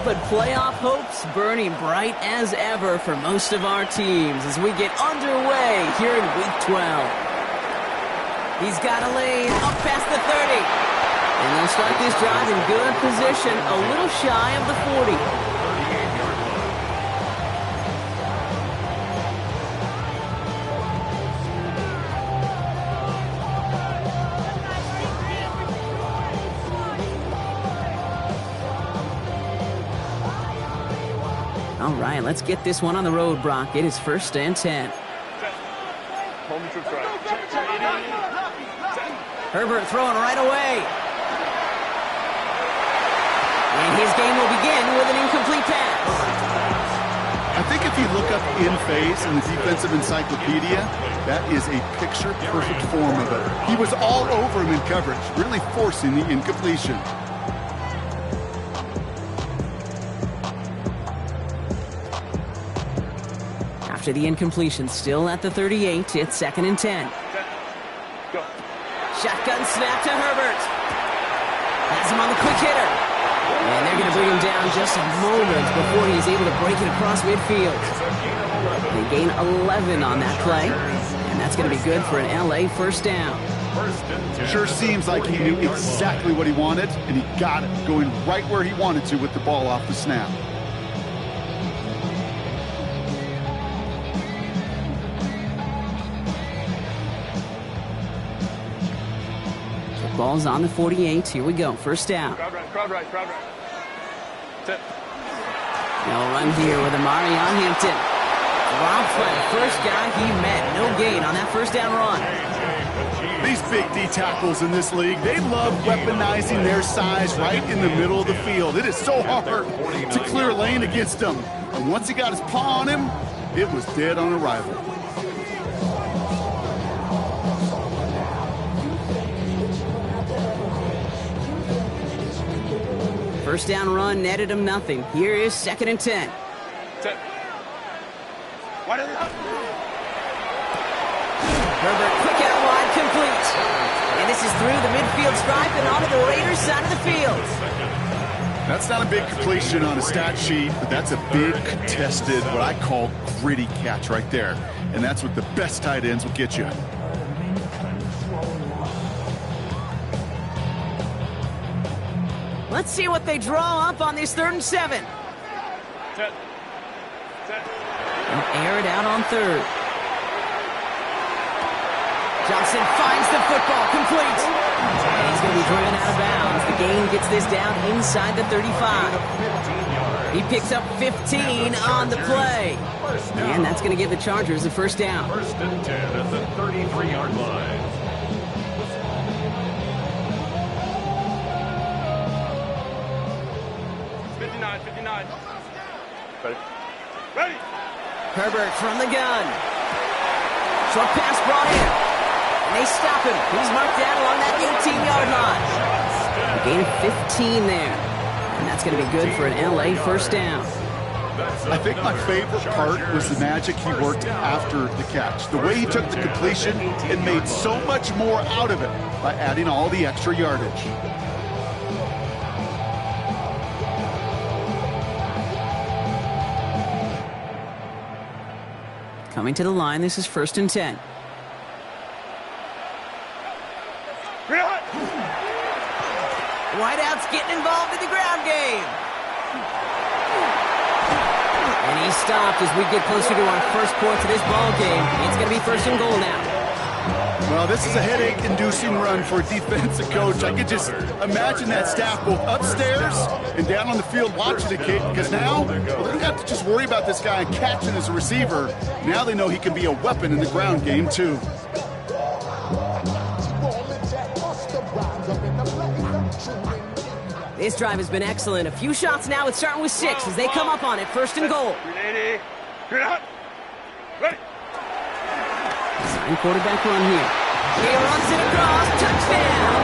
but playoff hopes burning bright as ever for most of our teams as we get underway here in Week 12. He's got a lane up past the 30. And they'll start this drive in good position, a little shy of the 40. All right, let's get this one on the road, Brock. It is 1st and 10. Herbert throwing right away. And his game will begin with an incomplete pass. I think if you look up in phase in the defensive encyclopedia, that is a picture-perfect form of it. He was all over him in coverage, really forcing the incompletion. After the incompletion, still at the 38, it's 2nd and 10. Shotgun snap to Herbert. Has him on the quick hitter. And they're going to bring him down just a moment before he's able to break it across midfield. They gain 11 on that play. And that's going to be good for an LA first down. Sure seems like he knew exactly what he wanted, and he got it, going right where he wanted to with the ball off the snap. Ball's on the 48. Here we go. First down. Crowd right. No run here with Amari on Hampton. Drops by the first guy he met. No gain on that first down run. These big D tackles in this league, they love weaponizing their size right in the middle of the field. It is so hard to clear lane against them. And once he got his paw on him, it was dead on arrival. First down run netted him nothing. Here is 2nd and 10. Herbert quick out wide, complete. And this is through the midfield stripe and onto the Raiders side of the field. That's not a big completion on a stat sheet, but that's a big contested, what I call gritty catch right there. And that's what the best tight ends will get you. Let's see what they draw up on this 3rd and 7. And air it out on 3rd. Johnson finds the football, complete. And he's going to be driven out of bounds. The gain gets this down inside the 35. He picks up 15 on the play. And that's going to give the Chargers the first down. 1st and 10 at the 33-yard line. Ready. Herbert from the gun. Short pass brought in. And they stop him. He's marked down along that 18-yard line. A gain of 15 there. And that's going to be good for an LA first down. I think my favorite part was the magic he worked after the catch. The way he took the completion and made so much more out of it by adding all the extra yardage. Coming to the line, this is 1st and 10. Whiteout's getting involved in the ground game. And he's stopped as we get closer to our first points of this ball game. It's going to be 1st and goal now. Well, this is a headache-inducing run for a defensive coach. I could just imagine that staff both upstairs and down on the field watching the kid, because now they don't have to just worry about this guy catching as a receiver. Now they know he can be a weapon in the ground game, too. This drive has been excellent. A few shots now. It's starting with 6 as they come up on it. 1st and goal. Sign quarterback run here. He runs it across. Touchdown!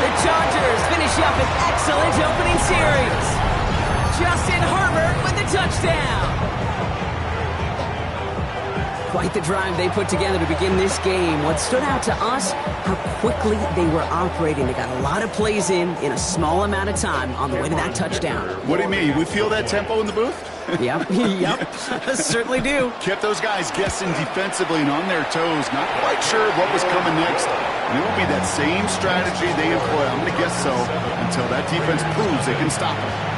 The Chargers finish up an excellent opening series. Justin Herbert with the touchdown. Quite the drive they put together to begin this game. What stood out to us, how quickly they were operating. They got a lot of plays in a small amount of time on the way to that touchdown. What do you mean? We feel that tempo in the booth? Yep, certainly do. Kept those guys guessing defensively and on their toes, not quite sure what was coming next. And it will be that same strategy they employ, I'm going to guess so, until that defense proves they can stop them.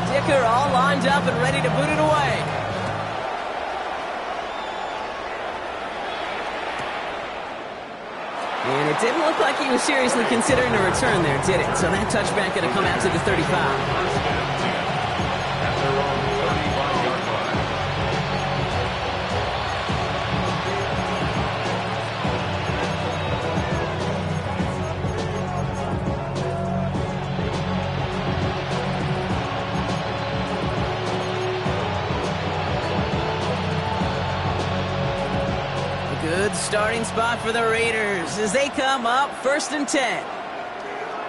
Dicker all lined up and ready to boot it away. And it didn't look like he was seriously considering a return there, did it? So that touchback going to come out to the 35. At their own 35-yard line. Good starting spot for the Raiders as they come up 1st and 10.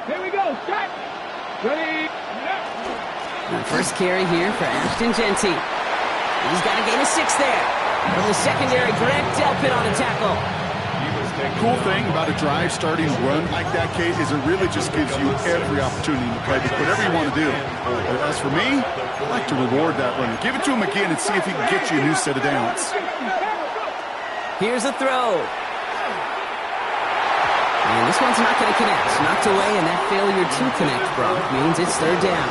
Here we go. Start. Ready. The first carry here for Ashton Genty. He's got a gain of 6 there. From the secondary, Greg Delpit on a tackle. Cool thing about a drive starting run like that, Kate, is it really just gives you every opportunity to play whatever you want to do. But as for me, I like to reward that runner. Give it to him again and see if he can get you a new set of downs. Here's a throw. And this one's not going to connect. Knocked away, and that failure to connect, Brock, means it's 3rd down.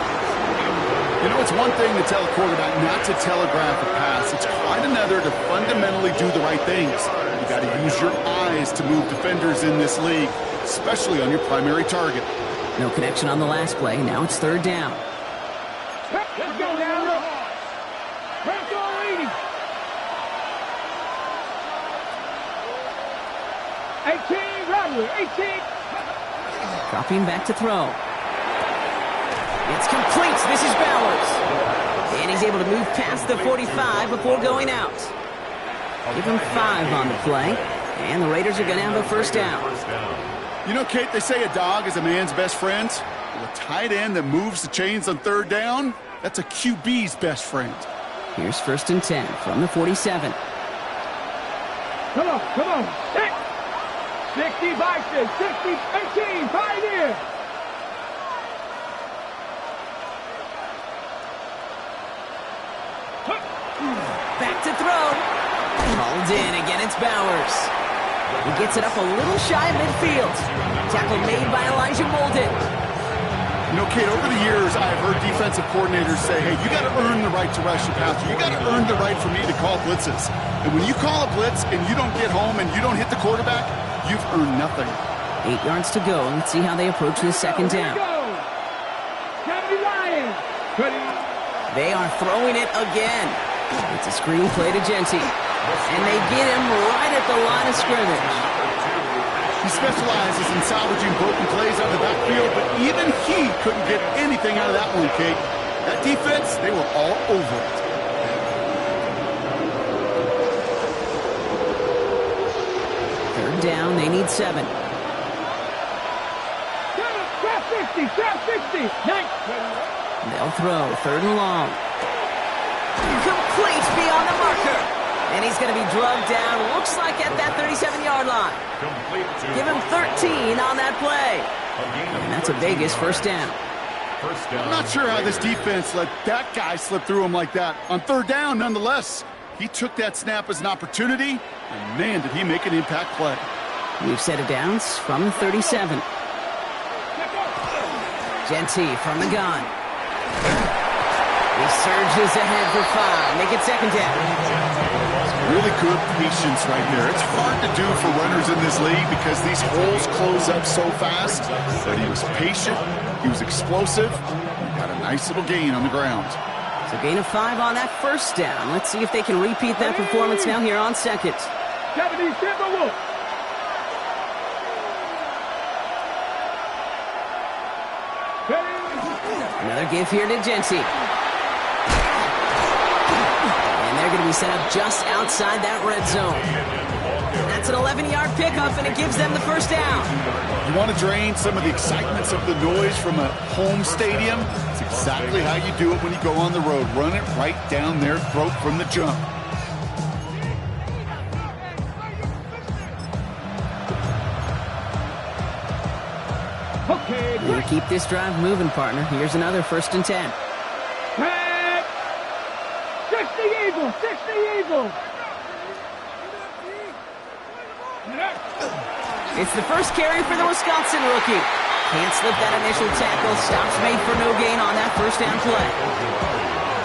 You know, it's one thing to tell a quarterback not to telegraph a pass. It's quite another to fundamentally do the right things. You got to use your eyes to move defenders in this league, especially on your primary target. No connection on the last play. Now it's 3rd down. Let's go now. Let's go, Reedy. 18, Rodwood, 18. Dropping back to throw. It's complete. This is Bowers. And he's able to move past the 45 before going out. Give him 5 on the play. And the Raiders are going to have a 1st down. You know, Kate, they say a dog is a man's best friend. Well, a tight end that moves the chains on 3rd down, that's a QB's best friend. Here's 1st and 10 from the 47. Come on. 60, 60, 18, Pioneer. Back to throw. Called in. Again, it's Bowers. He gets it up a little shy of midfield. Tackle made by Elijah Molden. You know, Kate, over the years, I've heard defensive coordinators say, hey, you got to earn the right to rush the passer. You got to earn the right for me to call blitzes. And when you call a blitz and you don't get home and you don't hit the quarterback, you've earned nothing. 8 yards to go. Let's see how they approach this 2nd down. They are throwing it again. It's a screen play to Genty. And they get him right at the line of scrimmage. He specializes in salvaging broken plays out of the backfield, but even he couldn't get anything out of that one, Kate. That defense, they were all over it. Third down, they need 7. Trap 60. They'll throw 3rd and long. Complete beyond the marker. And he's going to be drugged down, looks like at that 37-yard line. Give him 13 on that play. And that's a Vegas 1st down. I'm not sure how this defense let that guy slip through him like that. On 3rd down, nonetheless, he took that snap as an opportunity, and man, did he make an impact play. We've set of downs from the 37. Genty from the gun. He surges ahead for 5. Make it 2nd down. Really good patience right there. It's hard to do for runners in this league because these holes close up so fast. But he was patient. He was explosive. He got a nice little gain on the ground. So gain of 5 on that 1st down. Let's see if they can repeat that performance now here on 2nd. Another give here to Genty. And they're going to be set up just outside that red zone. That's an 11. 11-yard pickup, and it gives them the first down. You want to drain some of the excitements of the noise from a home stadium? It's exactly how you do it when you go on the road. Run it right down their throat from the jump. Okay, We'll keep this drive moving, partner. Here's another 1st and 10. Pat. 60 Eagles, 60 Eagles. It's the first carry for the Wisconsin rookie. Can't slip that initial tackle. Stops made for no gain on that 1st down play.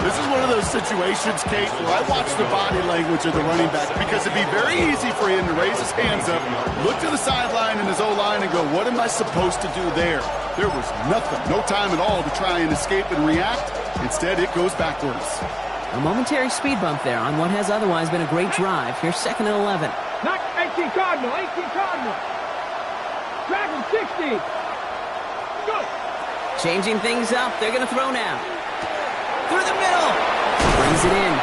This is one of those situations, Kate, where I watch the body language of the running back because it'd be very easy for him to raise his hands up, look to the sideline in his O-line and go, what am I supposed to do there? There was nothing, no time at all to try and escape and react. Instead, it goes backwards. A momentary speed bump there on what has otherwise been a great drive. Here's 2nd and 11. Knock 18 Cardinal, 18 Cardinal. Dragon 60. Good. Changing things up. They're going to throw now. Through the middle. Brings it in.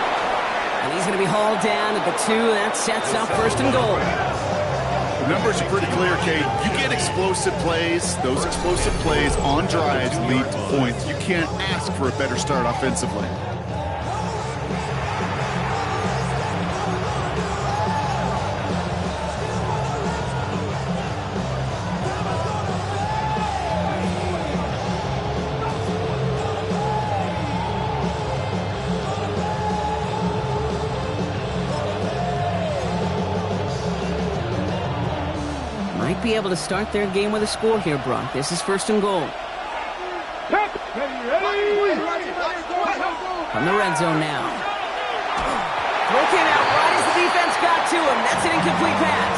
And he's going to be hauled down at the 2. That sets up 1st and goal. The numbers are pretty clear, Kate. You get explosive plays. Those explosive plays on drives lead to points. You can't ask for a better start offensively. Be able to start their game with a score here, Brock. This is 1st and goal. From the red zone now. Throw came out right as the defense got to him. That's an incomplete pass.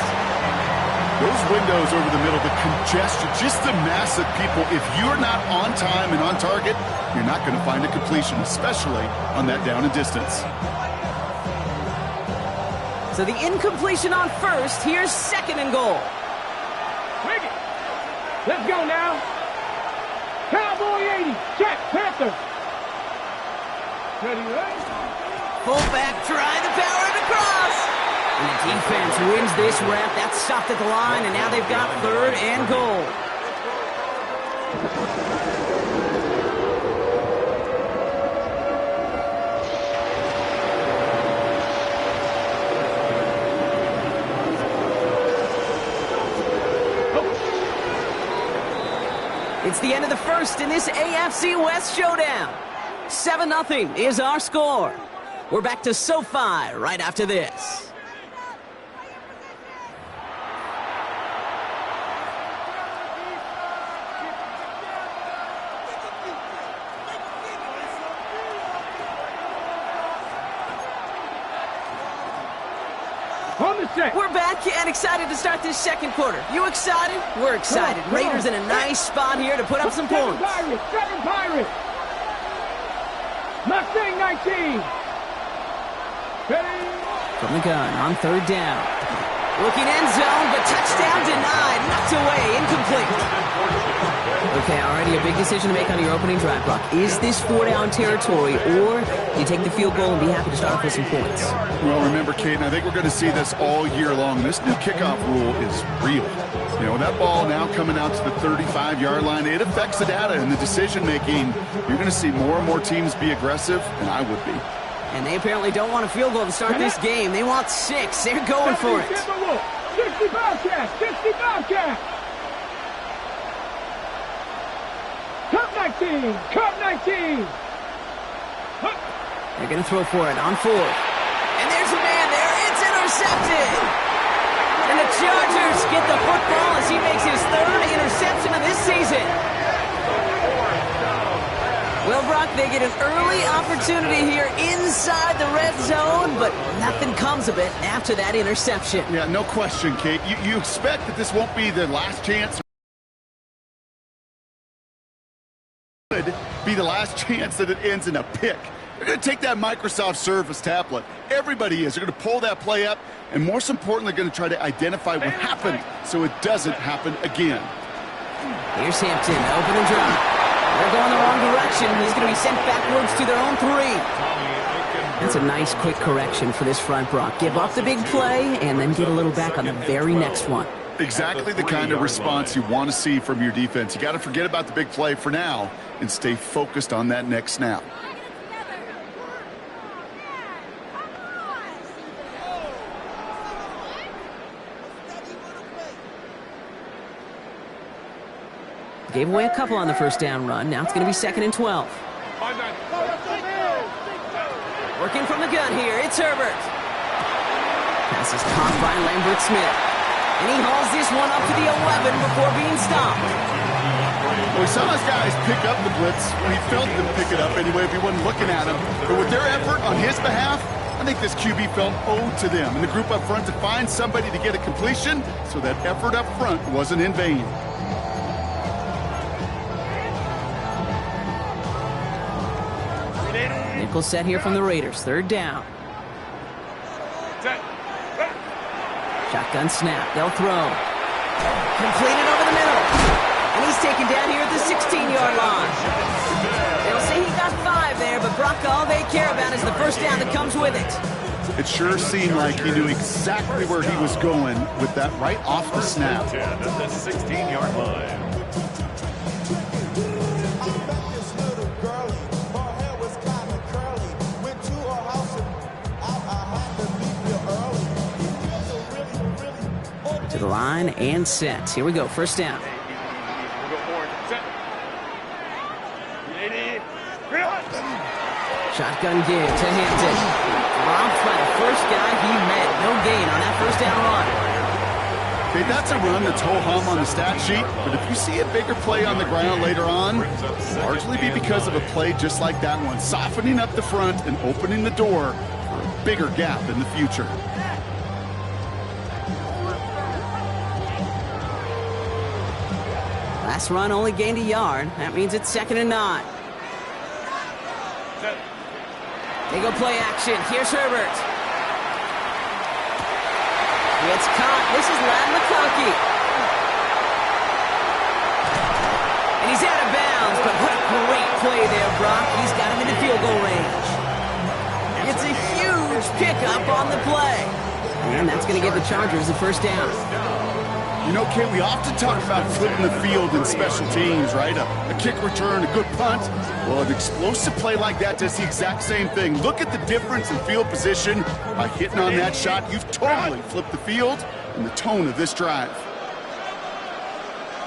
Those windows over the middle, the congestion, just the mass of people. If you're not on time and on target, you're not going to find a completion, especially on that down and distance. So the incompletion on 1st. Here's 2nd and goal. Let's go now. Cowboy 80. Check. Panther. Ready, ready. Fullback trying to power it across. And the defense wins this rep. That's stopped at the line, and now they've got 3rd and goal. It's the end of the 1st in this AFC West showdown. 7-0 is our score. We're back to SoFi right after this. We're back and excited to start this 2nd quarter. You excited? We're excited. Raiders in a nice spot here to put up some points. 7 Pirates. Mustang 19. Ready? From the gun on 3rd down. Looking end zone, but touchdown denied. Knocked away, incomplete. Okay, already a big decision to make on your opening drive, Brock. Is this 4-down territory, or do you take the field goal and be happy to start off with some points? Well, remember, Kate, and I think we're going to see this all year long. This new kickoff rule is real. You know, that ball now coming out to the 35-yard line, it affects the data and the decision-making. You're going to see more and more teams be aggressive, and I would be. And they apparently don't want a field goal to start this game. They want 6. They're going for it. 60 Bobcats. 60 Bobcats. Cup 19. Cup 19. They're going to throw for it on 4th. And there's a man there. It's intercepted. And the Chargers get the football as he makes his 3rd interception of this season. Well, Brock, they get an early opportunity here inside the red zone, but nothing comes of it after that interception. Yeah, no question, Kate. You expect that this won't be the last chance. It could be the last chance that it ends in a pick. They're going to take that Microsoft Surface tablet. Everybody is. They're going to pull that play up, and most importantly, they're going to try to identify what happened so it doesn't happen again. Here's Hampton, open and drop. They're going the wrong direction. He's going to be sent backwards to their own 3. That's a nice quick correction for this front, Brock. Give up the big play and then get a little back on the very next one. Exactly the kind of response you want to see from your defense. You got to forget about the big play for now and stay focused on that next snap. Gave away a couple on the first down run. Now it's going to be 2nd and 12. Working from the gun here. It's Herbert. Pass is caught by Lambert Smith. And he hauls this one up to the 11 before being stopped. Well, we saw those guys pick up the blitz when he felt them pick it up anyway if he wasn't looking at him. But with their effort on his behalf, I think this QB felt owed to them and the group up front to find somebody to get a completion so that effort up front wasn't in vain. Nickel set here from the Raiders. 3rd down. Shotgun snap. They'll throw. Completed over the middle. And he's taken down here at the 16-yard line. They'll say he got 5 there, but Brock, all they care about is the first down that comes with it. It sure seemed like he knew exactly where he was going with that right off the snap. 10 at the 16-yard line. To the line and set. Here we go. First down. Shotgun give to Hampton. Dropped by the first guy he met. No gain on that first down run. Okay, that's a run that's ho-hum on the stat sheet, but if you see a bigger play on the ground later on, largely be because of a play just like that one, softening up the front and opening the door for a bigger gap in the future. Last run only gained a yard. That means it's 2nd and 9. They go play action. Here's Herbert. It's caught. This is Ladd McConkey. And he's out of bounds, but what a great play there, Brock. He's got him in the field goal range. It's a huge pickup on the play. And that's going to give the Chargers the first down. You know, Kate, we often talk about flipping the field in special teams, right? A kick return, a good punt. Well, an explosive play like that does the exact same thing. Look at the difference in field position. By hitting on that shot, you've totally flipped the field and the tone of this drive.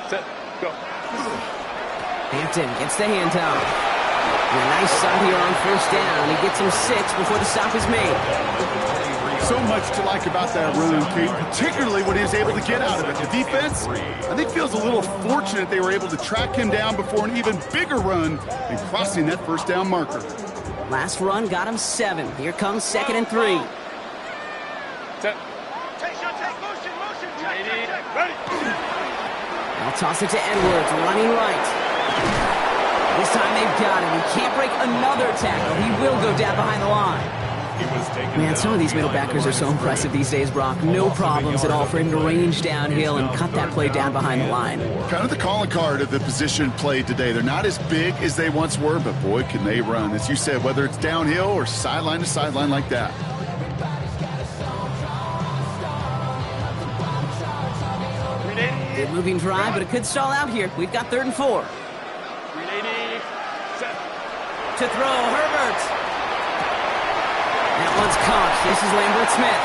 Set, go. Hampton gets the handoff. And a nice stop here on first down. He gets him 6 before the stop is made. So much to like about that run, Kate, particularly when he was able to get out of it. The defense, I think, feels a little fortunate they were able to track him down before an even bigger run and crossing that first down marker. Last run got him 7. Here comes 2nd and 3. Set. I'll toss it to Edwards, running right. This time they've got him. He can't break another tackle. He will go down behind the line. Man, some of these middle backers are so impressive these days, Brock. No problems at all for him to range downhill and cut that play down behind the line. Kind of the calling card of the position played today. They're not as big as they once were, but boy, can they run. As you said, whether it's downhill or sideline to sideline like that. Good moving drive, but it could stall out here. We've got 3rd and 4. To throw, Herbert. That one's caught. This is Lambert Smith.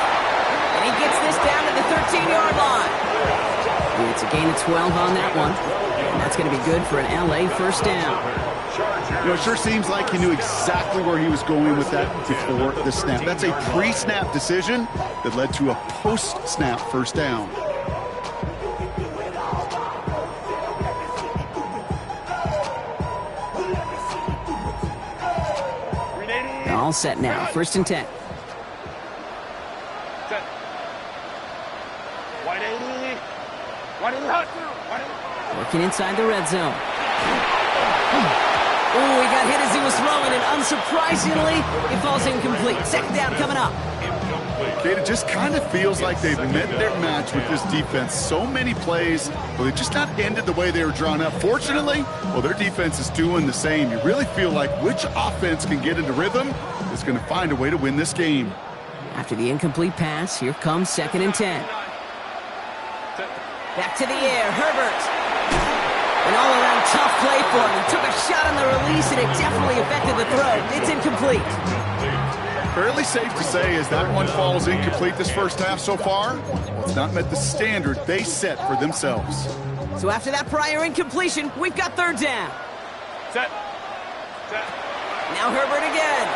And he gets this down to the 13-yard line. And it's a gain of 12 on that one. And that's going to be good for an LA first down. You know, it sure seems like he knew exactly where he was going with that before the snap. That's a pre-snap decision that led to a post-snap first down. All set now. 1st and 10. Set. 180. 180. Working inside the red zone. Oh, he got hit as he was throwing, and unsurprisingly, it falls incomplete. 2nd down coming up. Kate, it just kind of feels like they've met their match with this defense. So many plays, but they just not ended the way they were drawn up. Fortunately, well, their defense is doing the same. You really feel like which offense can get into rhythm is going to find a way to win this game. After the incomplete pass, here comes 2nd and 10. Back to the air, Herbert. An all-around tough play for him. He took a shot on the release, and it definitely affected the throw. It's incomplete. Fairly safe to say as that one falls incomplete this first half so far, well, it's not met the standard they set for themselves. So after that prior incompletion, we've got 3rd down. Set. Now Herbert again.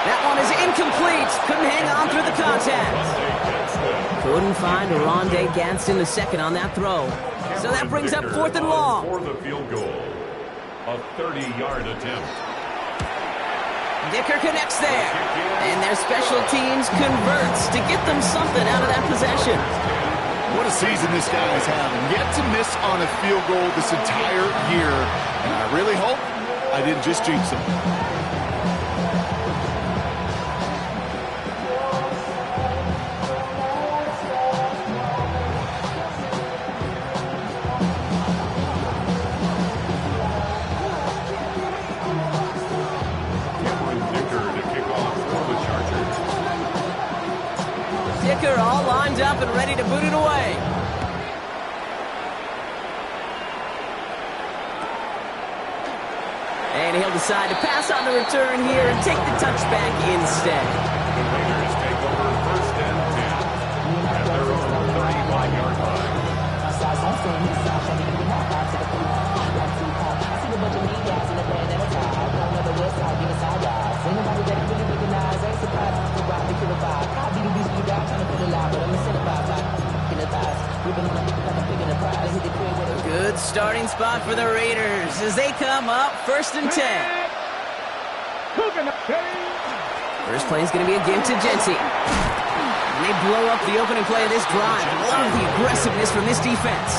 That one is incomplete. Couldn't hang on through the contact. Couldn't find Rondé Gadsden the second on that throw. So that brings up 4th and long. For the field goal. A 30-yard attempt. Dicker connects there. And their special teams converts to get them something out of that possession. What a season this guy is having. Yet to miss on a field goal this entire year. And I really hope I didn't just jinx him. Dicker all lined up and ready to boot it away. And he'll decide to pass on the return here and take the touchback instead. The Raiders take over 1st and 10 at their own 35-yard line. A good starting spot for the Raiders as they come up 1st and 10. First play is going to be a give to Genty. And they blow up the opening play of this drive. Love the aggressiveness from this defense.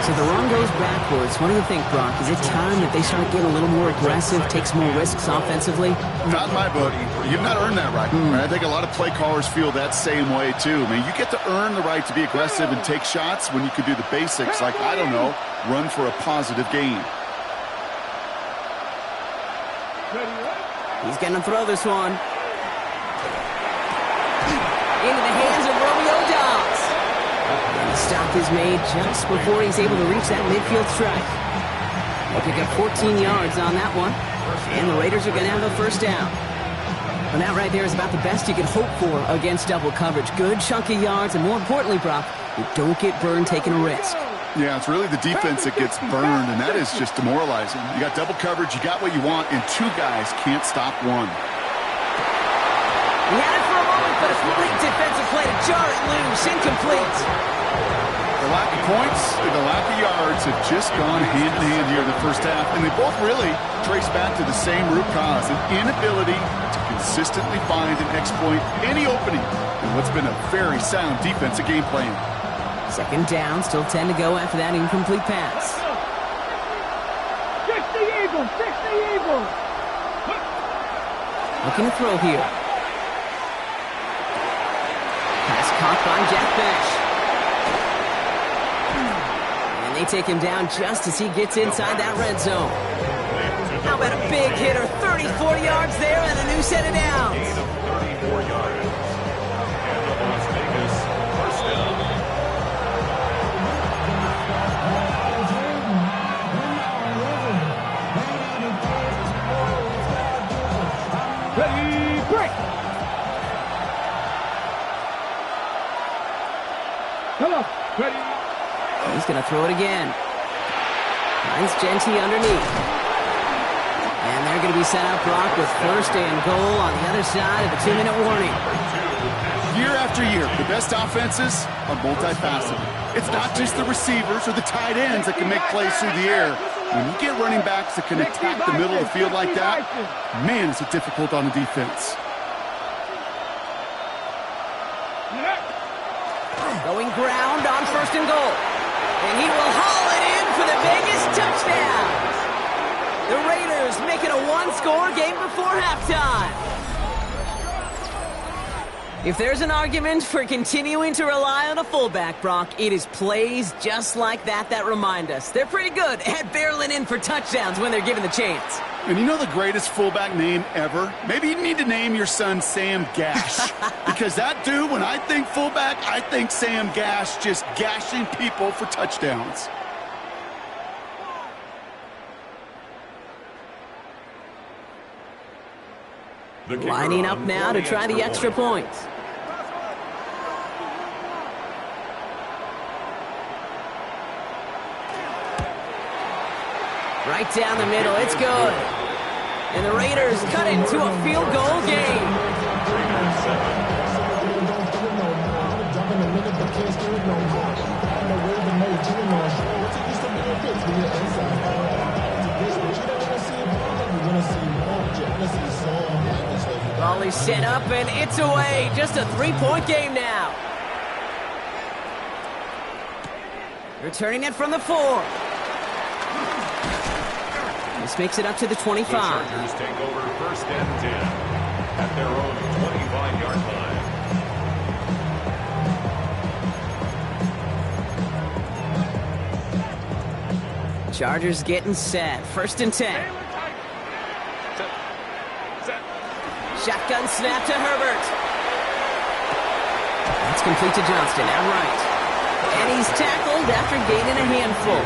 So the run goes backwards. What do you think, Brock? Is it time that they start getting a little more aggressive, take some more risks offensively? Not in my book. You've not earned that right. I think a lot of play callers feel that same way, too. I mean, you get to earn the right to be aggressive and take shots when you could do the basics, like, I don't know, run for a positive gain. He's going to throw this one. Into the hands of Romeo Dobbs. And the stop is made just before he's able to reach that midfield strike. They'll pick up 14 yards on that one. And the Raiders are going to have a 1st down. And that right there is about the best you can hope for against double coverage. Good chunky yards, and more importantly, Brock, you don't get burned taking a risk. Yeah, it's really the defense that gets burned, and that is just demoralizing. You got double coverage, you got what you want, and 2 guys can't stop one. He had it for a moment, but a complete defensive play to jar it loose. Incomplete. The lack of points and the lack of yards have just gone hand in hand here in the first half, and they both really trace back to the same root cause, an inability to consistently find and exploit any opening in what's been a very sound defensive game plan. 2nd down, still 10 to go after that incomplete pass. 60 Eagles! 60 Eagles! Looking to throw here. Pass caught by Jack Besh. And they take him down just as he gets inside that red zone. How about a big hitter? 34 yards there and a new set of downs. Gain of 34 yards. And the Las Vegas 1st down. Ready, break! Hello, ready? He's going to throw it again. Finds Genty underneath. And they're going to be set up, Brock, with 1st and goal on the other side of the 2-minute warning. Year after year, the best offenses are multifaceted. It's not just the receivers or the tight ends that can make plays through the air. When you get running backs that can attack the middle of the field like that, man, is it difficult on the defense. Going ground on 1st and goal. And he will haul it in for the Vegas touchdown. The Raiders make it a 1-score game before halftime. If there's an argument for continuing to rely on a fullback, Brock, it is plays just like that that remind us they're pretty good at barreling in for touchdowns when they're given the chance. And you know the greatest fullback name ever? Maybe you need to name your son Sam Gash. Because that dude, when I think fullback, I think Sam Gash, just gashing people for touchdowns. Lining up now to try the extra point. Right down the middle, it's good. And the Raiders cut into a field goal game. Volley set up and it's away. Just a 3-point game now. Returning it from the 4. This makes it up to the 25. The Chargers take over first and 10 at their own 25-yard line. Chargers getting set. First and 10. Shotgun snap to Herbert. That's complete to Johnston, outright. And he's tackled after gaining a handful.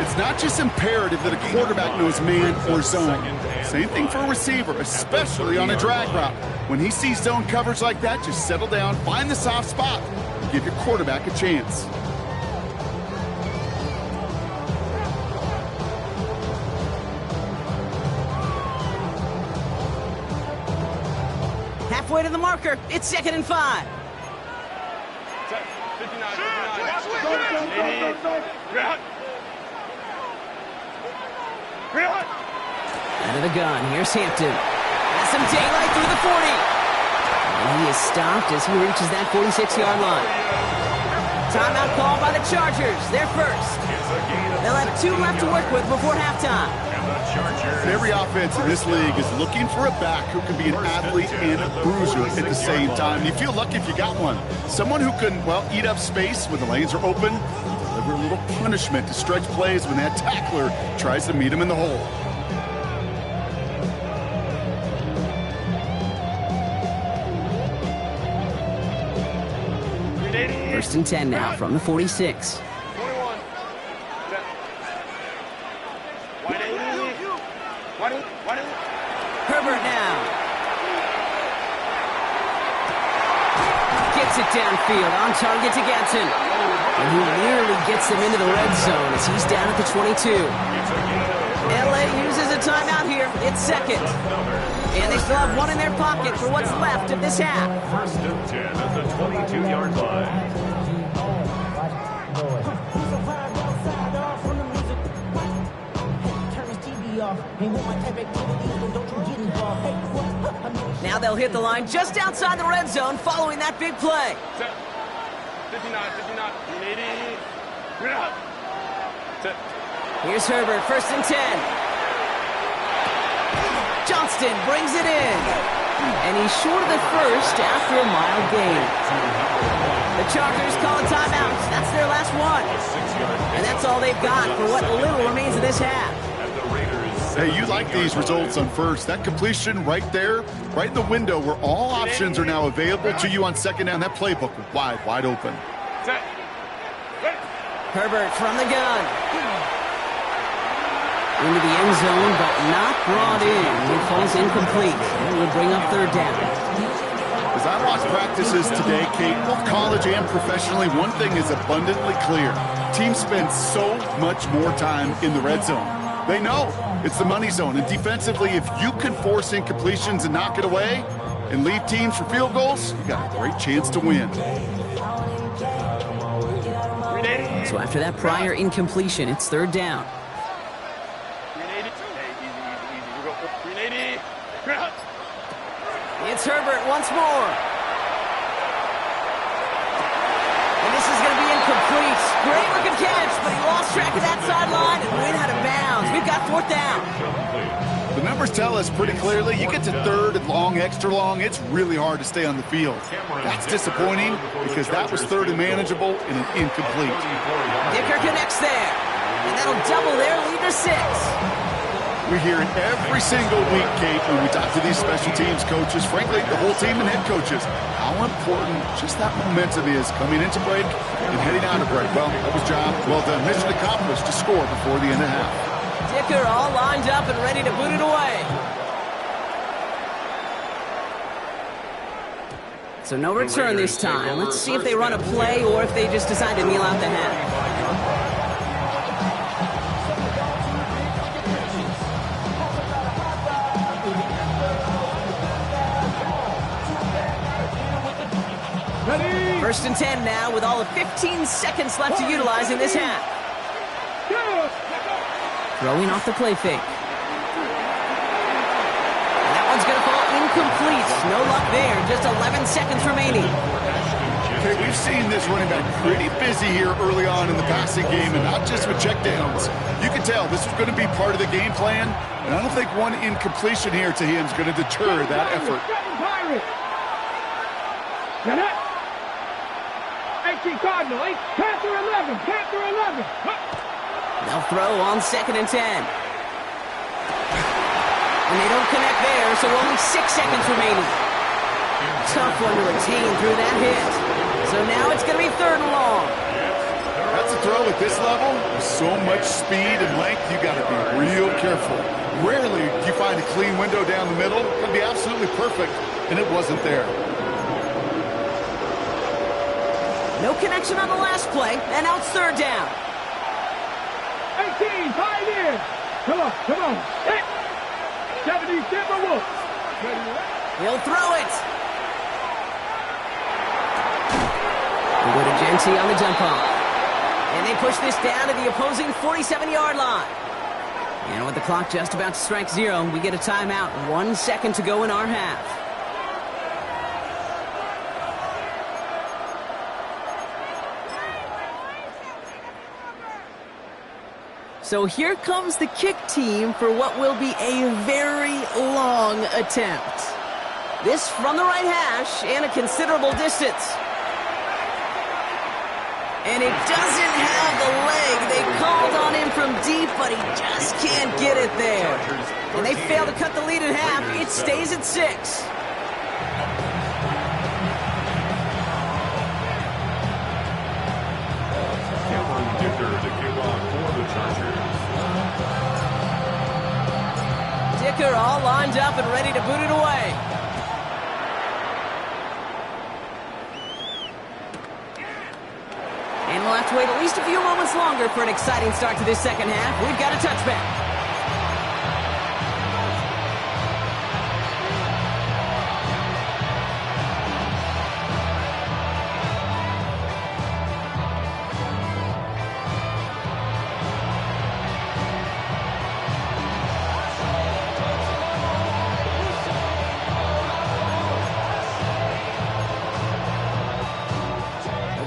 It's not just imperative that a quarterback knows man or zone. Same thing for a receiver, especially on a drag route. When he sees zone coverage like that, just settle down, find the soft spot, and give your quarterback a chance. Halfway to the marker. It's 2nd and 5. Out of the gun, here's Hampton. Has some daylight through the 40. And he is stopped as he reaches that 46-yard line. Timeout called by the Chargers. They're first. They'll have 2 left to work with before halftime. Every offense in this league is looking for a back who can be an athlete and a bruiser at the same time. You feel lucky if you got one. Someone who can, well, eat up space when the lanes are open, deliver a little punishment to stretch plays when that tackler tries to meet him in the hole. First and 10 now from the 46. Herbert now. Gets it downfield, on target to Gatson. And he nearly gets them into the red zone as he's down at the 22. LA uses a timeout here. It's 2nd. And they still have 1 in their pocket for what's left of this half. First and 10 at the 22-yard line. Now they'll hit the line just outside the red zone following that big play. 59. Here's Herbert, first and 10. Johnston brings it in. And he's short of the first after a mild gain. The Chargers call a timeout. That's their last one. And that's all they've got for what little remains of this half. Hey, you like these results on first. That completion right there, right in the window where all options are now available to you on second down. That playbook wide open. Herbert from the gun. Into the end zone, but not brought in. It falls incomplete. It will bring up third down. As I watch practices today, Kate, both college and professionally, one thing is abundantly clear. Teams spend so much more time in the red zone. They know it's the money zone. And defensively, if you can force incompletions and knock it away and leave teams for field goals, you got a great chance to win. So after that prior incompletion, it's third down. It's Herbert once more. And this is going to be incomplete. Great looking catch, but he lost track of that sideline and went out of bounds. We've got fourth down. The numbers tell us pretty clearly, you get to third and long, extra long, it's really hard to stay on the field. That's disappointing because that was third and manageable and an incomplete. Dicker connects there. And that'll double their lead to 6. We hear it every single week, Kate, when we talk to these special teams coaches, frankly, the whole team and head coaches, how important just that momentum is coming into break and heading out of break. Well, that was job well done. Mission accomplished to score before the end of half. Dicker all lined up and ready to boot it away. So no return this time. Let's see if they run a play or if they just decide to kneel out the half. First and 10 now with all of 15 seconds left to utilize in this half. Throwing off the play fake. And that one's going to fall incomplete. No luck there. Just 11 seconds remaining. Okay, we've seen this running back pretty busy here early on in the passing game, and not just with checkdowns. You can tell this is going to be part of the game plan, and I don't think one incompletion here to him is going to deter that effort. Cardinal, Panther 11, Panther 11. They'll throw on 2nd and 10. And they don't connect there, so only 6 seconds remaining. Tough one to retain through that hit. So now it's going to be 3rd and long. That's a throw at this level. With so much speed and length, you got to be real careful. Rarely do you find a clean window down the middle. It could be absolutely perfect, and it wasn't there. No connection on the last play, and now it's 3rd down. 18, Pioneers. Come on, come on. 70 Timberwolves. He'll throw it. They go to Genty on the jump off. And they push this down to the opposing 47-yard line. And with the clock just about to strike 0, we get a timeout. 1 second to go in our half. So here comes the kick team for what will be a very long attempt. This from the right hash and a considerable distance. And it doesn't have the leg. They called on him from deep, but he just can't get it there. And they fail to cut the lead in half. It stays at 6. Dicker all lined up and ready to boot it away. And we'll have to wait at least a few moments longer for an exciting start to this second half. We've got a touchback.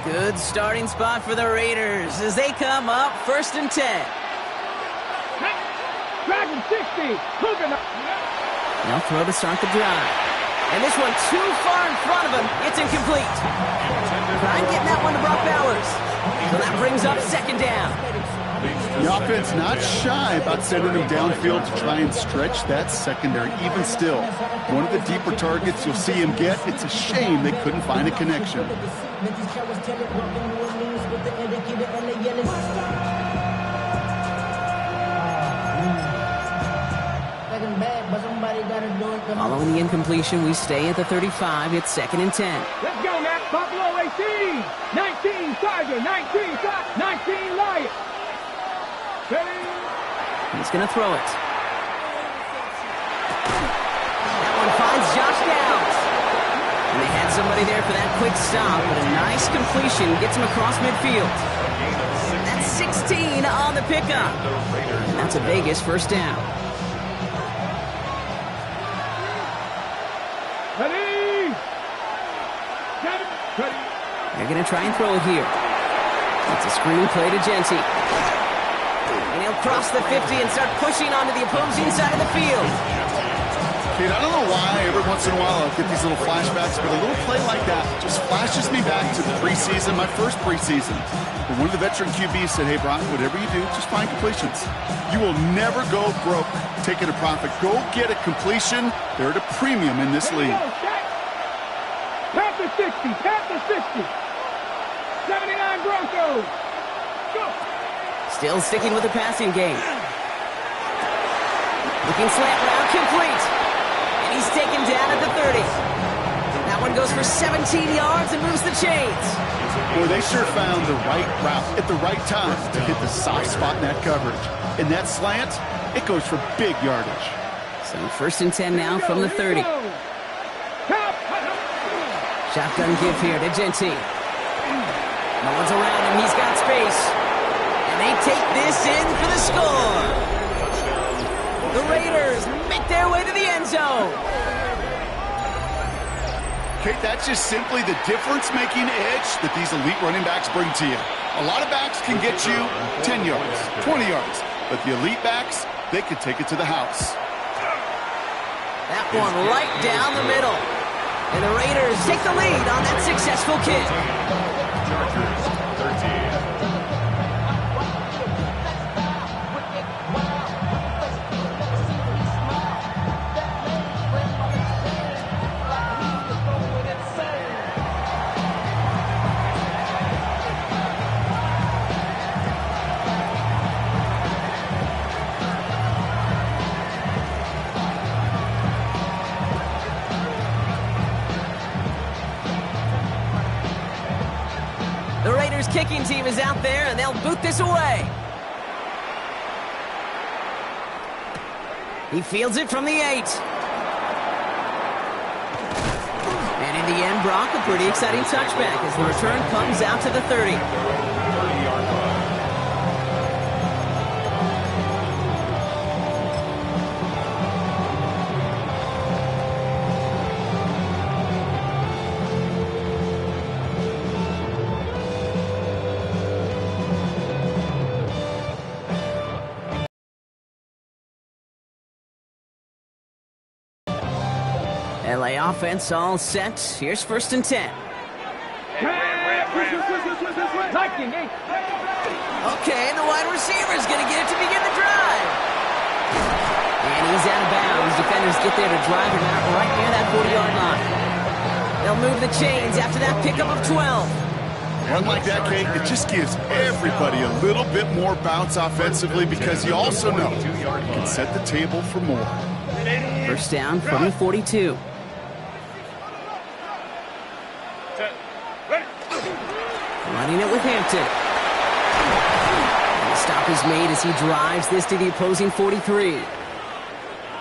Good starting spot for the Raiders as they come up 1st and 10. Dragon 60. They'll throw to start the drive. And this one too far in front of him. It's incomplete. Trying getting that one to Brock Bowers. So that brings up 2nd down. The offense not shy about sending them downfield to try and stretch that secondary. Even still, one of the deeper targets you'll see him get. It's a shame they couldn't find a connection. Following the incompletion, we stay at the 35. It's 2nd and 10. Let's go, Matt. Buffalo 18. 19 Tiger. 19 Lion. He's going to throw it. That one finds Josh Downs. And they had somebody there for that quick stop, but a nice completion gets him across midfield. That's 16 on the pickup. And that's a Vegas 1st down. They're going to try and throw it here. It's a screen play to Genty. And he'll cross the 50 and start pushing onto the opposing side of the field. Kate, I don't know why every once in a while I'll get these little flashbacks, but a little play like that just flashes me back to the preseason, my first preseason. But one of the veteran QBs said, hey, Brian, whatever you do, just find completions. You will never go broke taking a profit. Go get a completion. They're at a premium in this league. Panther 60, Panther 60. 79 Broncos. Go. Still sticking with the passing game. Looking slant route, complete. And he's taken down at the 30. That one goes for 17 yards and moves the chains. Boy, they sure found the right route at the right time to hit the soft spot in that coverage. And that slant, it goes for big yardage. So 1st and 10 now from the 30. Shotgun give here to Genty. No one's around him. He's got space. And they take this in for the score. The Raiders make their way to the end zone. Kate, that's just simply the difference-making edge that these elite running backs bring to you. A lot of backs can get you 10 yards, 20 yards. But the elite backs, they could take it to the house. That one right down the middle. And the Raiders take the lead on that successful kick. Chargers 13. The Raiders kicking team is out there, and they'll boot this away. He fields it from the 8. And in the end, Brock, a pretty exciting touchback as the return comes out to the 30. 30-yard line. LA offense all set. Here's 1st and 10. Okay, and the wide receiver's going to get it to begin the drive. And he's out of bounds. Defenders get there to drive him out right near that 40-yard line. They'll move the chains after that pickup of 12. One like that, Kate, it just gives everybody a little bit more bounce offensively because you also know you can set the table for more. 1st down from the 42. Running it with Hampton. And the stop is made as he drives this to the opposing 43.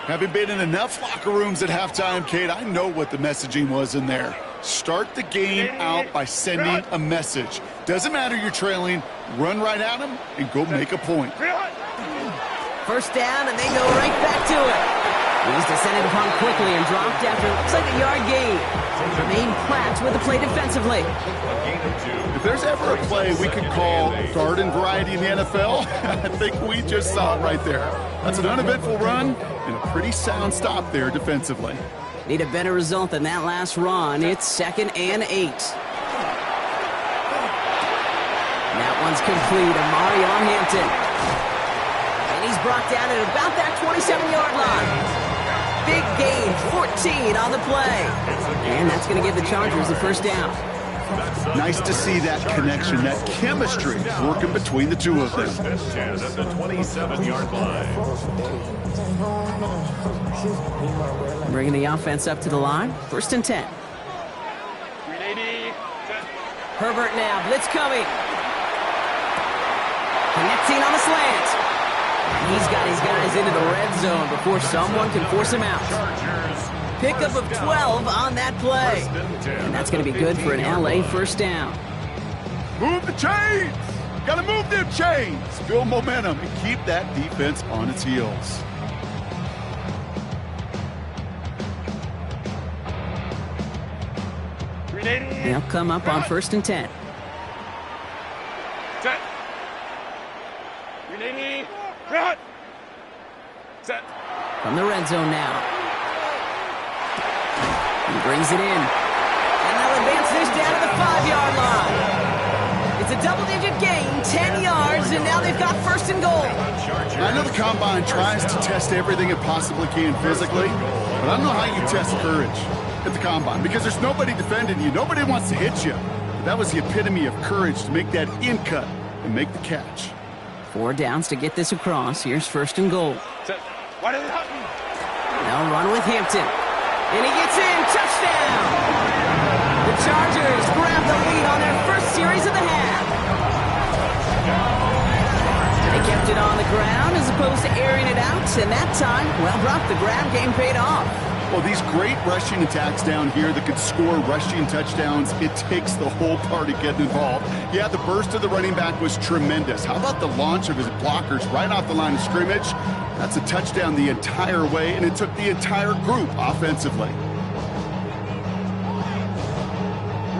Having been in enough locker rooms at halftime, Kate, I know what the messaging was in there. Start the game out by sending a message. Doesn't matter you're trailing, run right at them and go make a point. 1st down, and they go right back to it. He's descended upon quickly and dropped after looks like a yard gain. Remain Pratt with the play defensively. If there's ever a play we could call garden variety in the NFL, I think we just saw it right there. That's an uneventful run and a pretty sound stop there defensively. Need a better result than that last run. It's 2nd and 8. And that one's complete. Amari on Hampton. And he's brought down at about that 27-yard line. Big gain, 14 on the play. And that's going to give the Chargers the 1st down. Nice to see that connection, that chemistry working between the two of them. 10 at the 27-yard line. Bringing the offense up to the line. 1st and 10. Herbert now, blitz coming. Connecting on the slant. He's got his guys into the red zone before someone can force him out. Pickup of 12 on that play. And that's going to be good for an LA 1st down. Move the chains! Gotta move them chains! Build momentum and keep that defense on its heels. They'll come up on 1st and 10. Set. From the red zone now. Brings it in. And they'll advance this down to the 5-yard line. It's a double-digit gain, 10 yards, and now they've got first and goal. I know the Combine tries to test everything it possibly can physically, but I don't know how you test courage at the Combine because there's nobody defending you. Nobody wants to hit you. But that was the epitome of courage to make that in cut and make the catch. 4 downs to get this across. Here's first and goal. They'll run with Hampton. And he gets in. Touchdown! The Chargers grab the lead on their first series of the half. They kept it on the ground as opposed to airing it out. And that time, well, Brock, the ground game paid off. Well, these great rushing attacks down here that could score rushing touchdowns, it takes the whole party getting involved. Yeah, the burst of the running back was tremendous. How about the launch of his blockers right off the line of scrimmage? That's a touchdown the entire way, and it took the entire group offensively.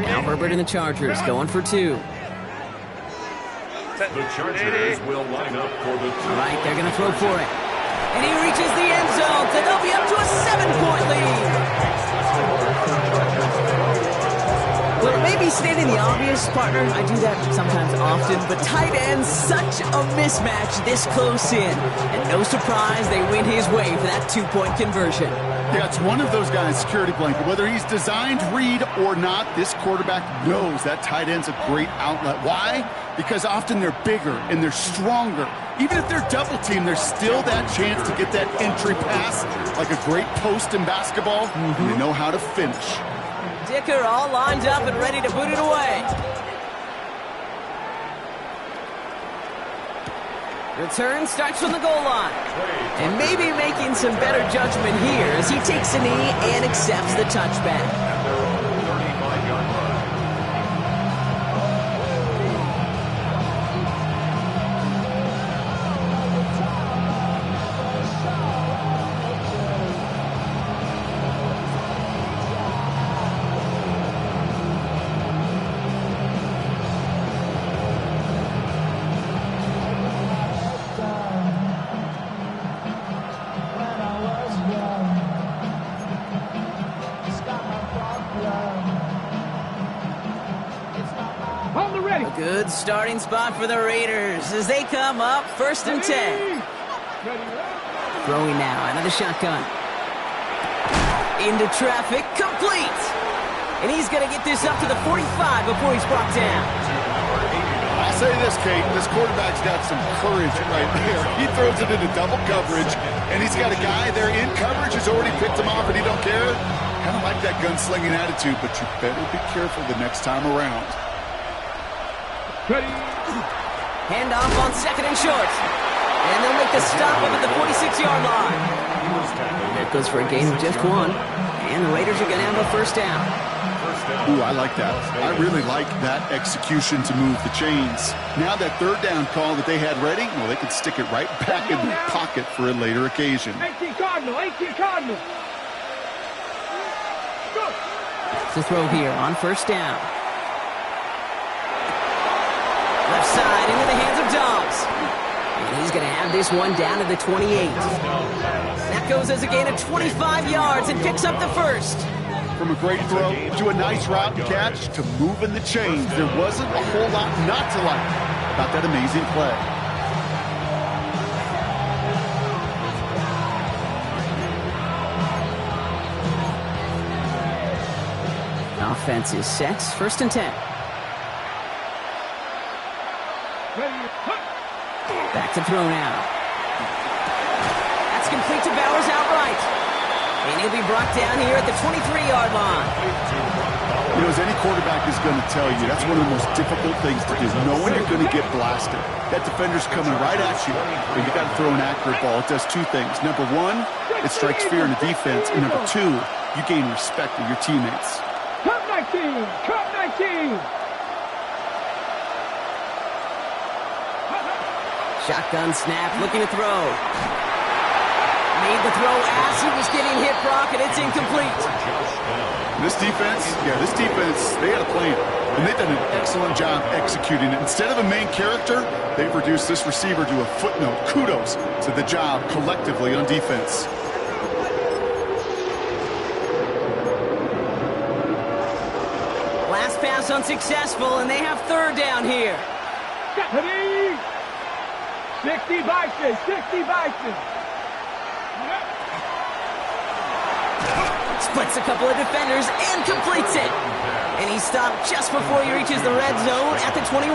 Now Herbert and the Chargers going for 2. The Chargers will line up for the 2. Right, they're going to throw for it. And he reaches the end zone, so they'll be up to a 7-point lead. Well, it may be stating the obvious, partner. I do that sometimes often, but tight ends, such a mismatch this close in. And no surprise, they win his way for that 2-point conversion. Yeah, it's one of those guys' security blanket. Whether he's designed read or not, this quarterback knows that tight end's a great outlet. Why? Because often they're bigger and they're stronger. Even if they're double teamed, there's still that chance to get that entry pass, like a great post in basketball. And they know how to finish. Dicker all lined up and ready to boot it away. Return starts from the goal line. And maybe making some better judgment here as he takes a knee and accepts the touchback. At their own 35-yard line. Good starting spot for the Raiders as they come up first and 10. Throwing now, another shotgun. Into traffic, complete. And he's going to get this up to the 45 before he's brought down. I'll say this, Kate, this quarterback's got some courage right there. He throws it into double coverage, and he's got a guy there in coverage who's already picked him off, and he don't care. Kind of like that gunslinging attitude, but you better be careful the next time around. Ready. Handoff on second and short. And they'll make the stop up at the 46-yard line. That goes for a gain of just 1. And the Raiders are going to have a first down. Ooh, I like that. I really like that execution to move the chains. Now that third down call that they had ready, well, they could stick it right back in their pocket for a later occasion. 18 Cardinal, 18 Cardinal. Go. It's a throw here on first down. Left side into the hands of Dobbs. And he's going to have this one down to the 28. That goes as a gain of 25 yards and picks up the first. From a great throw to a nice route and catch to moving the chains, there wasn't a whole lot not to like about that amazing play. Offense is set. First and 10. Back to throw now. That's complete to Bowers outright. And he'll be brought down here at the 23-yard line. You know, as any quarterback is going to tell you, that's one of the most difficult things to do, knowing you're going to get blasted. That defender's coming right at you, but you got to throw an accurate ball. It does 2 things. Number 1, it strikes fear in the defense. And number 2, you gain respect of your teammates. Cup 19! Cup 19! Shotgun snap, looking to throw. Made the throw as he was getting hit, Brock, and it's incomplete. This defense, they had a plan, and they've done an excellent job executing it. Instead of a main character, they've reduced this receiver to a footnote. Kudos to the job collectively on defense. unsuccessful, and they have third down here. 60 Bison, 60 Bison. Splits a couple of defenders and completes it. And he stopped just before he reaches the red zone at the 21.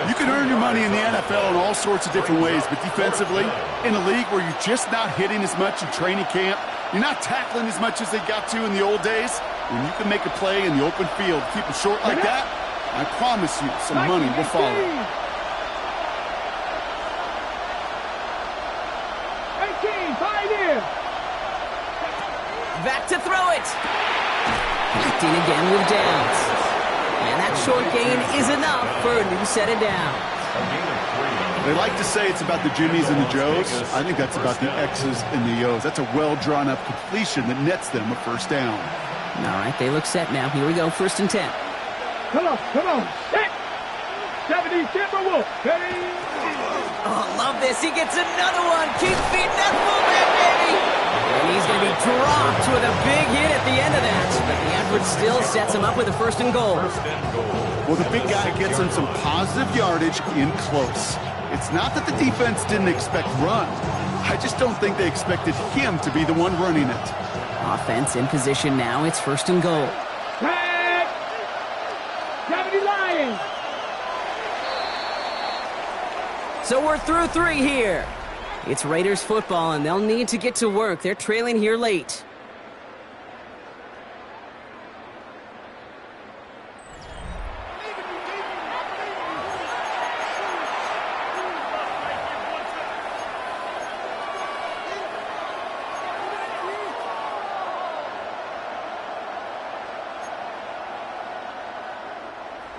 You can earn your money in the NFL in all sorts of different ways, but defensively, in a league where you're just not hitting as much in training camp, you're not tackling as much as they got to in the old days, when you can make a play in the open field, keep it short like that, I promise you some money will follow. 18, 5 in. Back to throw it. Connecting again with downs. And that short gain is enough for a new set of downs. They like to say it's about the Jimmies and the Joes. I think that's about the X's and the O's. That's a well-drawn-up completion that nets them a first down. All right, they look set now. Here we go, 1st and 10. Come on, set. 70 Timberwolves. Ready? Oh, love this. He gets another one. Keep feeding that fullback, baby. And he's going to be dropped with a big hit at the end of that. But the effort still sets him up with a 1st and goal. Well, the big guy gets him some positive yardage in close. It's not that the defense didn't expect run. I just don't think they expected him to be the one running it. Offense in position now. It's 1st and goal. Tag. 70 Lions. So we're through 3 here. It's Raiders football, and they'll need to get to work. They're trailing here late.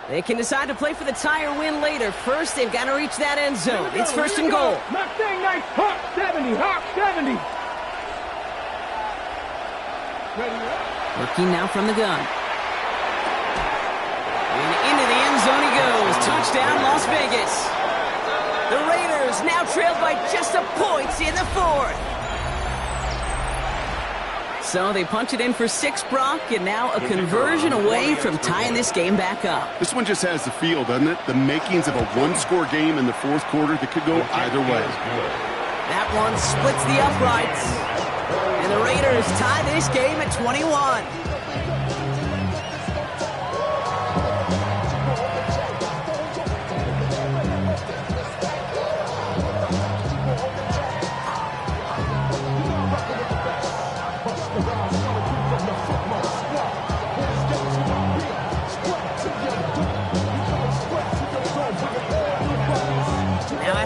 They can decide to play for the tie or win later. First, they've got to reach that end zone. It's 1st and goal. Mustang nice. Hawk 70. Hawk 70. Working now from the gun. And into the end zone he goes. Touchdown, Las Vegas. The Raiders now trailed by just a point in the 4th. So they punch it in for 6, Brock, and now a conversion away from tying this game back up. This one just has the feel, doesn't it? The makings of a one-score game in the 4th quarter that could go either way. That one splits the uprights. And the Raiders tie this game at 21.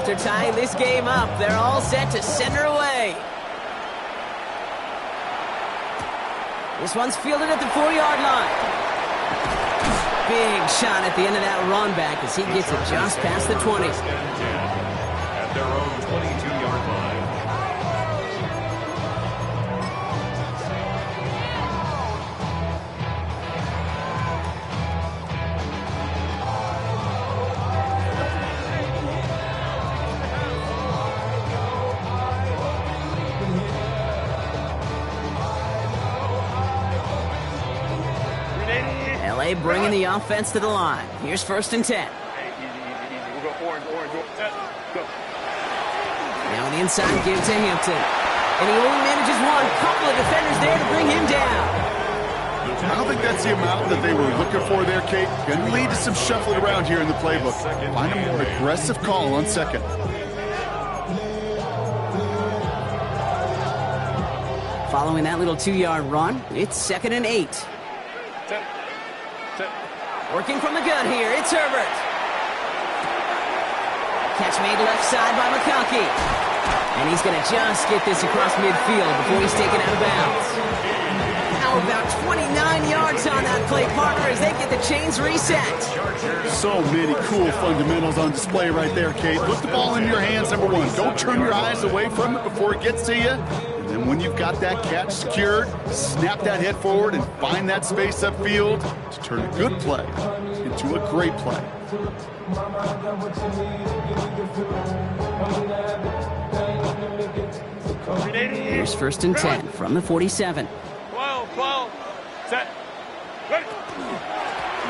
After tying this game up, they're all set to send her away. This one's fielded at the 4-yard line. Big shot at the end of that run back as he gets it just past the 20. At their own 22-yard line. LA bringing the offense to the line. Here's 1st and 10. We'll go orange. Go. Now on the inside, give to Hampton. And he only manages one. Couple of defenders there to bring him down. I don't think that's the amount that they were looking for there, Kate. Going to lead to some shuffling around here in the playbook. Find a more aggressive call on 2nd. Following that little 2-yard run, it's 2nd and 8. Working from the gun here, it's Herbert. Catch made left side by McConkey. And he's going to just get this across midfield before he's taken out of bounds. Now about 29 yards on that play, partner, as they get the chains reset. So many cool fundamentals on display right there, Kate. Put the ball in your hands, number 1. Don't turn your eyes away from it before it gets to you. And then when you've got that catch secured, snap that head forward and find that space upfield to turn a good play into a great play. Here's 1st and 10 from the 47. 12, set. Ready.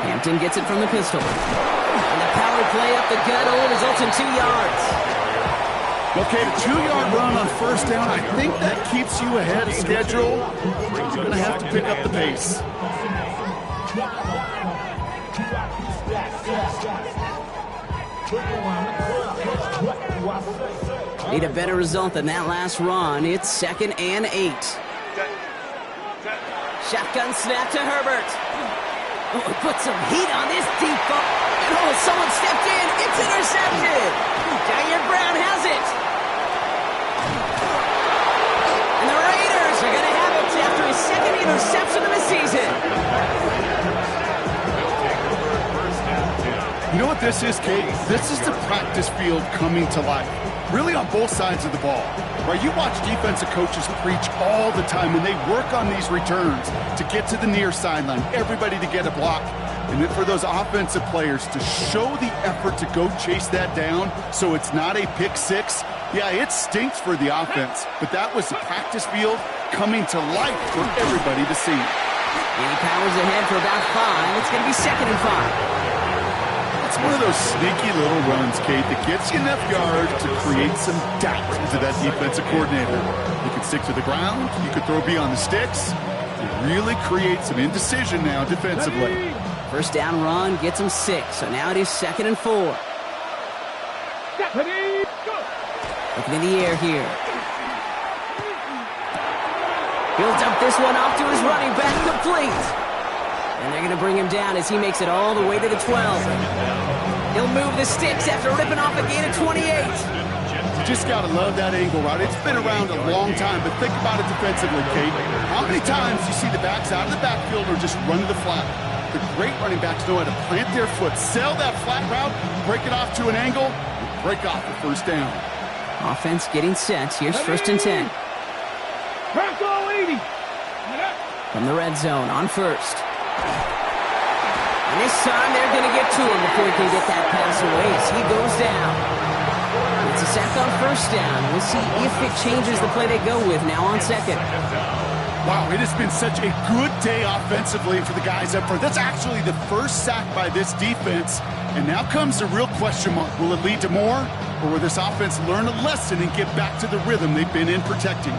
Hampton gets it from the pistol. And the power play up the gut only results in 2 yards. Okay, the 2-yard run on first down, I think that keeps you ahead of schedule. You're going to have to pick up the pace. Need a better result than that last run. It's 2nd and 8. Shotgun snap to Herbert. Oh, put some heat on this deep ball. And oh, someone stepped in. It's intercepted. Jair Brown has it. And the Raiders are going to have it after his 2nd interception of the season. You know what this is, Kate? This is the practice field coming to life. Really on both sides of the ball. Right? You watch defensive coaches preach all the time, and they work on these returns to get to the near sideline, everybody to get a block. And then for those offensive players to show the effort to go chase that down so it's not a pick six, yeah, it stinks for the offense. But that was the practice field coming to life for everybody to see. And he powers ahead for about 5. It's going to be 2nd and 5. It's one of those sneaky little runs, Kate, that gets you enough yards to create some doubt into that defensive coordinator. You can stick to the ground. You could throw beyond the sticks. It really creates some indecision now defensively. First down run gets him 6, so now it is 2nd and 4. Looking in the air here. He'll dump this one off to his running back, complete. And they're going to bring him down as he makes it all the way to the 12. He'll move the sticks after ripping off a gain of 28. You just got to love that angle, right? It's been around a long time, but think about it defensively, Kate. How many times you see the backs out of the backfield or just run to the flat? The great running backs know how to plant their foot, sell that flat route, break it off to an angle, and break off the first down. Offense getting set. Here's 1st and 10. From the red zone on first. And this time they're going to get to him before he can get that pass away as he goes down. It's a sack on first down. We'll see if it changes the play they go with now on 2nd. Wow, it has been such a good day offensively for the guys up front. That's actually the first sack by this defense. And now comes the real question mark. Will it lead to more? Or will this offense learn a lesson and get back to the rhythm they've been in protecting?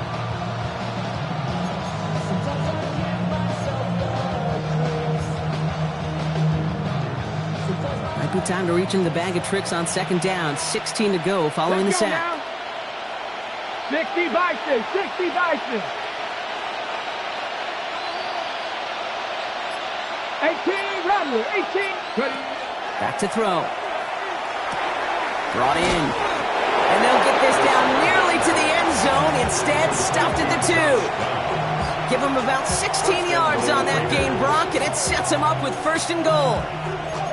Might be time to reach into the bag of tricks on 2nd down. 16 to go following the sack. 60 Bison, 60 Bison. 18, Rattler, 18. Ready. Back to throw. Brought in. And they'll get this down nearly to the end zone. Instead, stopped at the 2. Give him about 16 yards on that gain, Brock, and it sets him up with 1st and goal.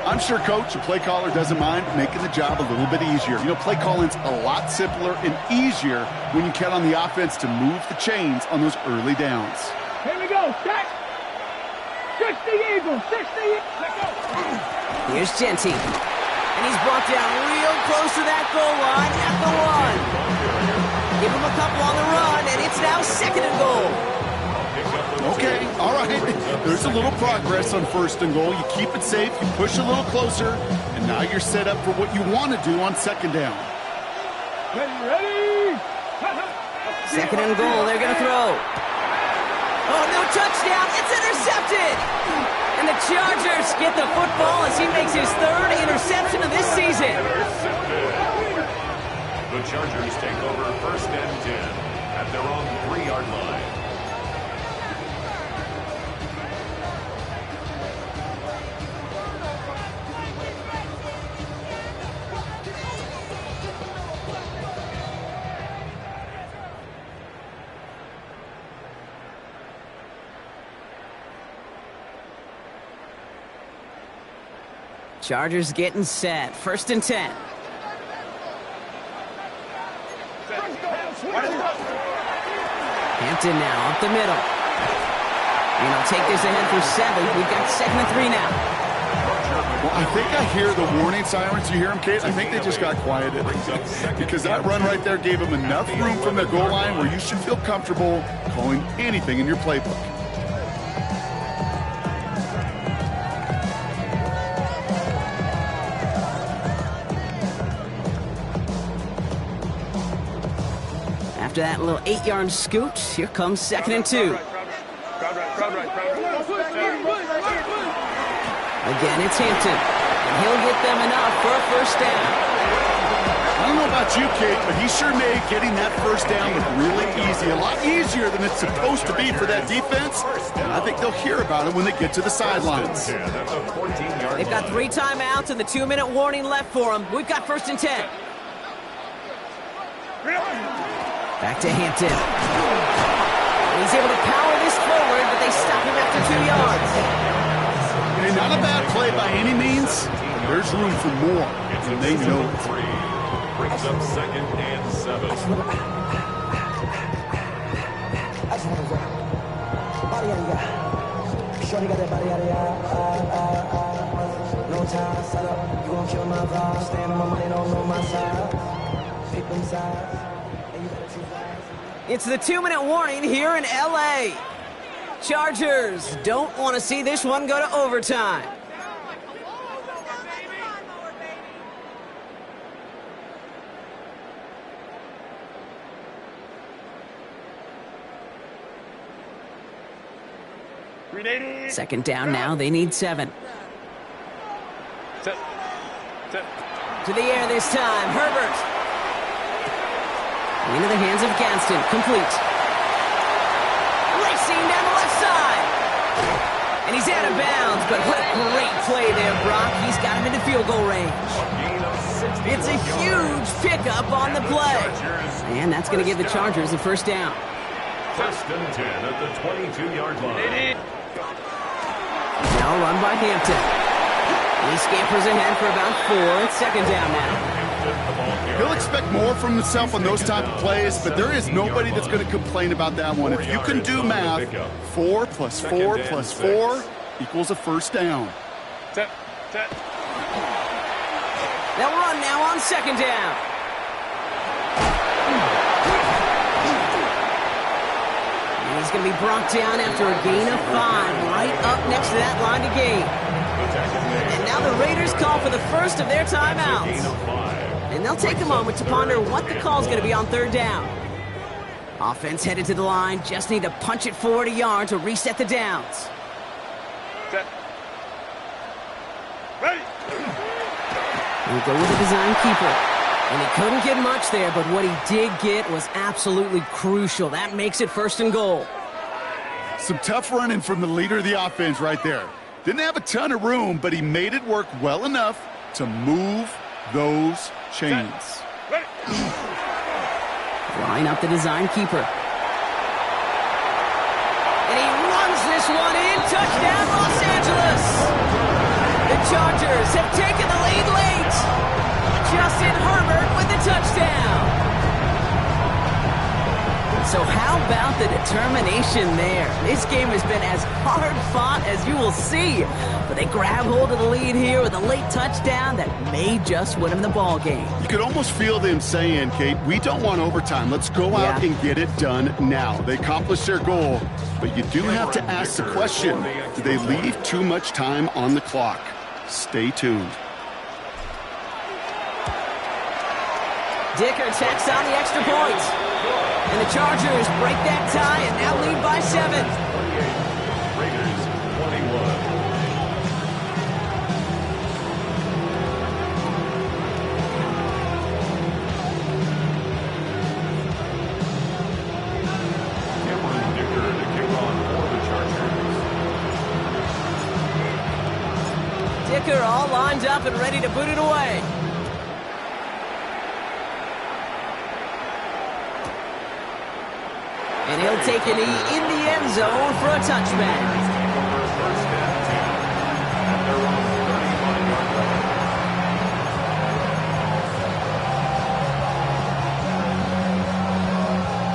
I'm sure Coach, the play caller, doesn't mind making the job a little bit easier. You know, play calling's a lot simpler and easier when you count on the offense to move the chains on those early downs. Here we go, set. 60 Eagles, 60 Eagles. Let's go. Here's Genty. And he's brought down real close to that goal line at the 1. Give him a couple on the run, and it's now 2nd and goal. Okay, all right. There's a little progress on 1st and goal. You keep it safe, you push a little closer, and now you're set up for what you want to do on 2nd down. Ready? 2nd and goal, they're going to throw. Oh, no touchdown. It's intercepted. And the Chargers get the football as he makes his 3rd interception of this season. The Chargers take over 1st and 10 at their own 3-yard line. Chargers getting set. 1st and 10. Hampton now up the middle. And he'll take this ahead for 7. We've got 2nd and 3 now. Well, I think I hear the warning sirens. You hear them, Kate? I think they just got quieted. Because that run right there gave them enough room from the goal line where you should feel comfortable calling anything in your playbook. After that little 8-yard scoot, here comes 2nd and 2. Again, it's Hampton, and he'll get them enough for a first down. I don't know about you, Kate, but he sure made getting that first down look really easy. A lot easier than it's supposed to be for that defense. And I think they'll hear about it when they get to the sidelines. They've got 3 timeouts and the 2-minute warning left for them. We've got 1st and 10. Back to Hampton. He's able to power this forward, but they stop him after 2 yards. And not a bad play by any means. There's room for more, and they know it. Brings up 2nd and 7. Shorty got that body out of no time, set up, you gon' kill my vibe. Stand on my money, don't know my side. Pick them sides, and you better choose sides. It's the 2-minute warning here in LA. Chargers don't want to see this one go to overtime. Second down now, they need 7. To the air this time, Herbert. Into the hands of Gadsden, complete. Racing down the left side. And he's out of bounds, but what a great play there, Brock. He's got him into field goal range. It's a huge pickup on the play. And that's going to give the Chargers a first down. 1st and 10 at the 22-yard line. Now run by Hampton. He scampers ahead for about 4. It's 2nd down now. He'll expect more from himself on those type of plays, but there is nobody that's going to complain about that one. If you can do math, 4 plus 4 plus 4 equals a first down. They'll run now on 2nd down. And he's going to be brought down after a gain of 5, right up next to that line to gain. And now the Raiders call for the first of their timeouts. And they'll take a moment to ponder what the call is going to be on 3rd down. Offense headed to the line, just need to punch it forward a yard to reset the downs. We go with the design keeper. And he couldn't get much there, but what he did get was absolutely crucial. That makes it 1st and goal. Some tough running from the leader of the offense right there. Didn't have a ton of room, but he made it work well enough to move those chains. Line up the design keeper. And he runs this one in. Touchdown, Los Angeles. The Chargers have taken the lead late. Justin Herbert with the touchdown. So how about the determination there? This game has been as hard fought as you will see. But they grab hold of the lead here with a late touchdown that may just win them the ball game. You could almost feel them saying, Kate, we don't want overtime. Let's go out and get it done now. They accomplished their goal, but you do have to ask the question, do they leave too much time on the clock? Stay tuned. Dicker tacks on the extra point. And the Chargers break that tie and now lead by 7. Raiders 21. Dicker to kick on for the Chargers. Dicker all lined up and ready to boot it away. And he'll take a knee in the end zone for a touchback. First and 10 at their own